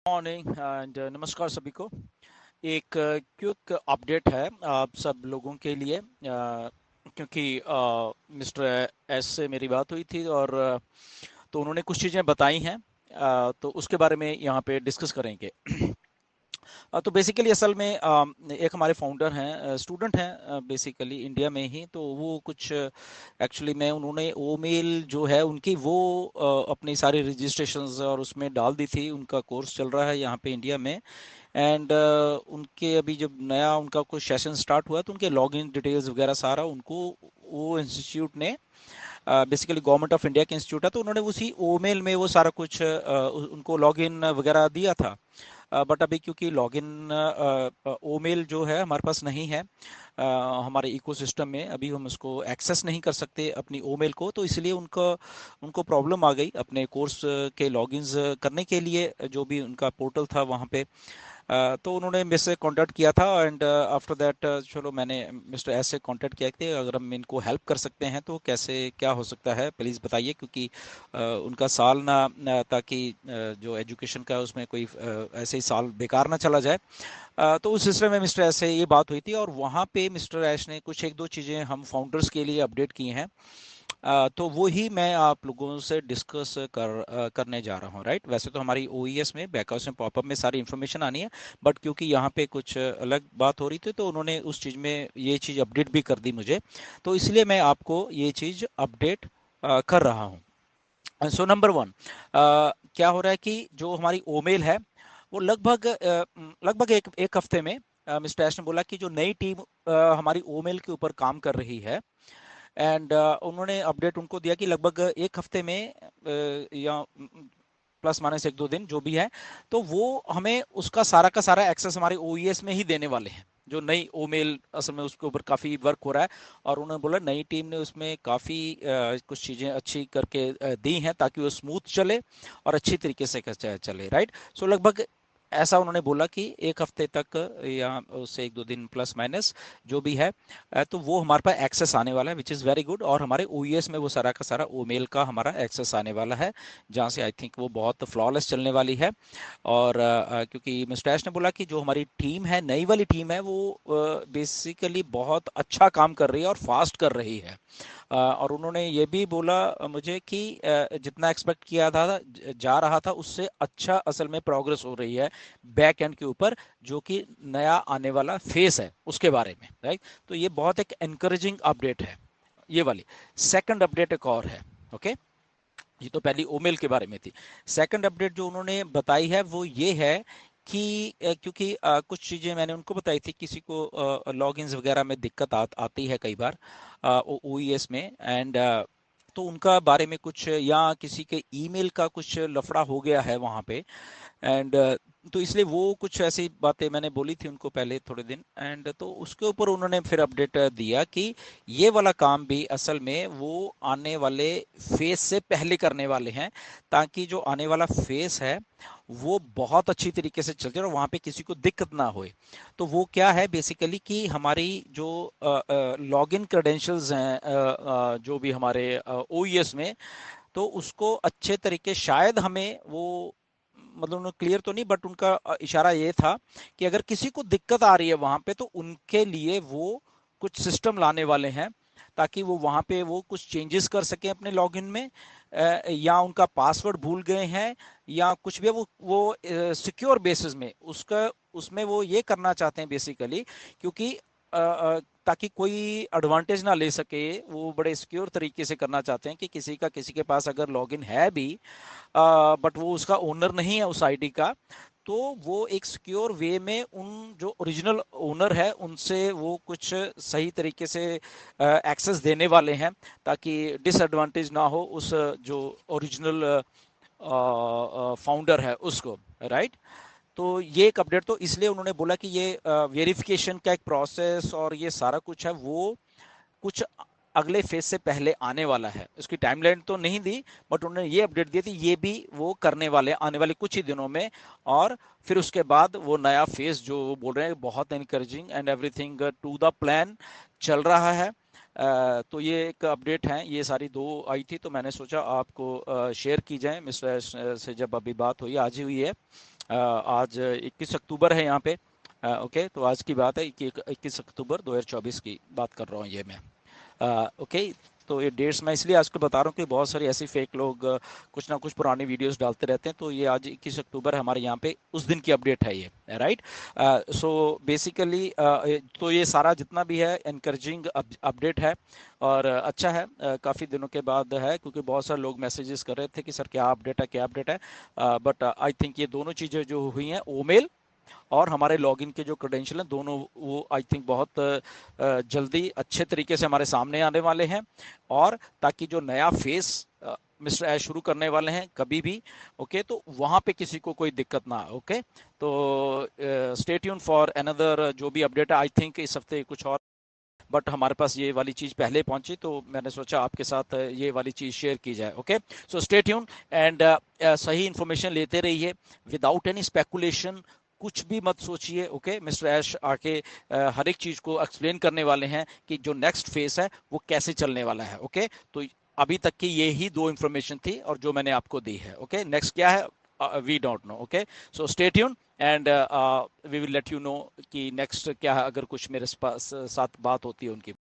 Morning and नमस्कार सभी को। एक क्विक अपडेट है आप सब लोगों के लिए, क्योंकि मिस्टर एस से मेरी बात हुई थी और तो उन्होंने कुछ चीज़ें बताई हैं, तो उसके बारे में यहाँ पे डिस्कस करेंगे। तो बेसिकली असल में एक हमारे फाउंडर हैं, स्टूडेंट हैं बेसिकली इंडिया में ही, तो वो कुछ एक्चुअली में उन्होंने ओ मेल जो है उनकी वो अपनी सारी रजिस्ट्रेशंस और उसमें डाल दी थी। उनका कोर्स चल रहा है यहाँ पे इंडिया में एंड उनके अभी जब नया उनका कुछ सेशन स्टार्ट हुआ तो उनके लॉगिन डिटेल्स वगैरह सारा उनको वो इंस्टीट्यूट ने, बेसिकली गवर्नमेंट ऑफ इंडिया के इंस्टीट्यूट है, तो उन्होंने उसी ओ मेल में वो सारा कुछ उनको लॉगिन वगैरह दिया था। बट अभी क्योंकि लॉगिन ओमेल जो है हमारे पास नहीं है, हमारे इकोसिस्टम में अभी हम उसको एक्सेस नहीं कर सकते अपनी ओमेल को, तो इसलिए उनको प्रॉब्लम आ गई अपने कोर्स के लॉगिन्स करने के लिए। जो भी उनका पोर्टल था वहाँ पे तो उन्होंने मेरे से कांटेक्ट किया था एंड आफ्टर दैट चलो मैंने मिस्टर एस से कांटेक्ट किया कि अगर हम इनको हेल्प कर सकते हैं तो कैसे क्या हो सकता है, प्लीज़ बताइए, क्योंकि उनका साल ताकि जो एजुकेशन का है उसमें कोई ऐसे ही साल बेकार ना चला जाए। तो उस सिलसिले में मिस्टर एस से ये बात हुई थी और वहाँ पे मिस्टर एस ने कुछ एक दो चीज़ें हम फाउंडर्स के लिए अपडेट की हैं। तो वो ही मैं आप लोगों से डिस्कस करने जा रहा हूँ। राइट, वैसे तो हमारी ओईएस में बैकहाउस में पॉपअप में सारी इन्फॉर्मेशन आनी है, बट क्योंकि यहाँ पे कुछ अलग बात हो रही थी तो उन्होंने उस चीज़ में ये चीज़ अपडेट भी कर दी मुझे, तो इसलिए मैं आपको ये चीज़ अपडेट कर रहा हूँ। सो नंबर वन, क्या हो रहा है कि जो हमारी ओमेल है वो लगभग एक हफ्ते में मिस्टर एश ने बोला कि जो नई टीम हमारी ओमेल के ऊपर काम कर रही है एंड उन्होंने अपडेट उनको दिया कि लगभग एक हफ्ते में या प्लस माइनस एक दो दिन जो भी है, तो वो हमें उसका सारा का सारा एक्सेस हमारे ओईएस में ही देने वाले हैं। जो नई ओमेल असल में उसके ऊपर काफ़ी वर्क हो रहा है और उन्होंने बोला नई टीम ने उसमें काफ़ी कुछ चीज़ें अच्छी करके दी हैं ताकि वो स्मूथ चले और अच्छी तरीके से चले। राइट, सो लगभग ऐसा उन्होंने बोला कि एक हफ्ते तक या उससे एक दो दिन प्लस माइनस जो भी है, तो वो हमारे पास एक्सेस आने वाला है, विच इज़ वेरी गुड। और हमारे ओईएस में वो सारा का सारा ओमेल का हमारा एक्सेस आने वाला है, जहाँ से आई थिंक वो बहुत फ्लॉलेस चलने वाली है। और क्योंकि मिस्टर ऐश ने बोला कि जो हमारी टीम है, नई वाली टीम है, वो बेसिकली बहुत अच्छा काम कर रही है और फास्ट कर रही है। और उन्होंने ये भी बोला मुझे कि जितना एक्सपेक्ट किया था जा रहा था उससे अच्छा असल में प्रोग्रेस हो रही है बैक एंड के ऊपर, जो कि नया आने वाला फेस है उसके बारे में। राइट, तो ये बहुत एक एनकरेजिंग अपडेट है ये वाली। सेकंड अपडेट एक और है। ओके, ये तो पहली ओमेल के बारे में थी। सेकंड अपडेट जो उन्होंने बताई है वो ये है कि क्योंकि कुछ चीज़ें मैंने उनको बताई थी, किसी को लॉगिन्स वगैरह में दिक्कत आती है कई बार ओईएस में एंड तो उनका बारे में कुछ या किसी के ईमेल का कुछ लफड़ा हो गया है वहाँ पे एंड तो इसलिए वो कुछ ऐसी बातें मैंने बोली थी उनको पहले थोड़े दिन एंड तो उसके ऊपर उन्होंने फिर अपडेट दिया कि ये वाला काम भी असल में वो आने वाले फेस से पहले करने वाले हैं, ताकि जो आने वाला फेस है वो बहुत अच्छी तरीके से चलते और वहाँ पे किसी को दिक्कत ना होए। तो वो क्या है बेसिकली कि हमारी जो लॉगिन क्रेडेंशियल्स हैं जो भी हमारे ओईएस में, तो उसको अच्छे तरीके शायद हमें वो मतलब उन्होंने क्लियर तो नहीं बट उनका इशारा ये था कि अगर किसी को दिक्कत आ रही है वहां पे तो उनके लिए वो कुछ सिस्टम लाने वाले हैं ताकि वो वहां पे वो कुछ चेंजेस कर सकें अपने लॉगिन में, या उनका पासवर्ड भूल गए हैं या कुछ भी वो सिक्योर बेसिस में उसका उसमें वो ये करना चाहते हैं बेसिकली, क्योंकि ताकि कोई एडवांटेज ना ले सके। वो बड़े सिक्योर तरीके से करना चाहते हैं कि किसी का किसी के पास अगर लॉगिन है भी बट वो उसका ओनर नहीं है उस आईडी का, तो वो एक सिक्योर वे में उन जो ओरिजिनल ओनर है उनसे वो कुछ सही तरीके से एक्सेस देने वाले हैं ताकि डिसएडवांटेज ना हो उस जो ओरिजिनल फाउंडर है उसको। राइट, तो ये एक अपडेट, तो इसलिए उन्होंने बोला कि ये वेरिफिकेशन का एक प्रोसेस और ये सारा कुछ है वो कुछ अगले फेज से पहले आने वाला है। उसकी टाइमलाइन तो नहीं दी बट उन्होंने ये अपडेट दी थी ये भी वो करने वाले आने वाले कुछ ही दिनों में। और फिर उसके बाद वो नया फेज जो वो बोल रहे हैं बहुत encouraging and everything to the plan चल रहा है। तो ये एक अपडेट है, ये सारी दो आई थी तो मैंने सोचा आपको शेयर की जाए। मिस्टर से जब अभी बात हुई आज ही हुई है आज 21 अक्टूबर है यहाँ पे। ओके, तो आज की बात है 21 अक्टूबर 2024 की बात कर रहा हूँ ये मैं। ओके, तो ये डेट्स मैं इसलिए आजकल बता रहा हूँ कि बहुत सारे ऐसे फेक लोग कुछ ना कुछ पुरानी वीडियोस डालते रहते हैं। तो ये आज 21 अक्टूबर हमारे यहाँ पे उस दिन की अपडेट है ये, राइट। सो बेसिकली तो ये सारा जितना भी है एनकरेजिंग अपडेट है और अच्छा है। काफ़ी दिनों के बाद है, क्योंकि बहुत सारे लोग मैसेजेस कर रहे थे कि सर क्या अपडेट है, क्या अपडेट है। बट आई थिंक ये दोनों चीज़ें जो हुई हैं, ईमेल और हमारे लॉगिन के जो क्रेडेंशियल हैं, दोनों वो आई थिंक बहुत जल्दी अच्छे तरीके से हमारे सामने आने वाले हैं। और ताकि जो नया फेस मिस्टर ऐश शुरू करने वाले हैं कभी भी, ओके, तो वहां पे किसी को कोई दिक्कत ना, ओके। तो स्टे ट्यून फॉर अनदर जो भी अपडेट है। आई थिंक इस हफ्ते कुछ और, बट हमारे पास ये वाली चीज़ पहले पहुंची तो मैंने सोचा आपके साथ ये वाली चीज़ शेयर की जाए। Okay, so stay tune and सही इन्फॉर्मेशन लेते रहिए विदाउट एनी स्पेकुलेशन। कुछ भी मत सोचिए। ओके, मिस्टर ऐश आके हर एक चीज़ को एक्सप्लेन करने वाले हैं कि जो नेक्स्ट फेस है वो कैसे चलने वाला है। ओके, तो अभी तक की ये ही दो इन्फॉर्मेशन थी और जो मैंने आपको दी है। ओके, नेक्स्ट क्या है we don't know. Okay, so stay tune and we will let you know कि नेक्स्ट क्या है, अगर कुछ मेरे साथ बात होती है उनकी।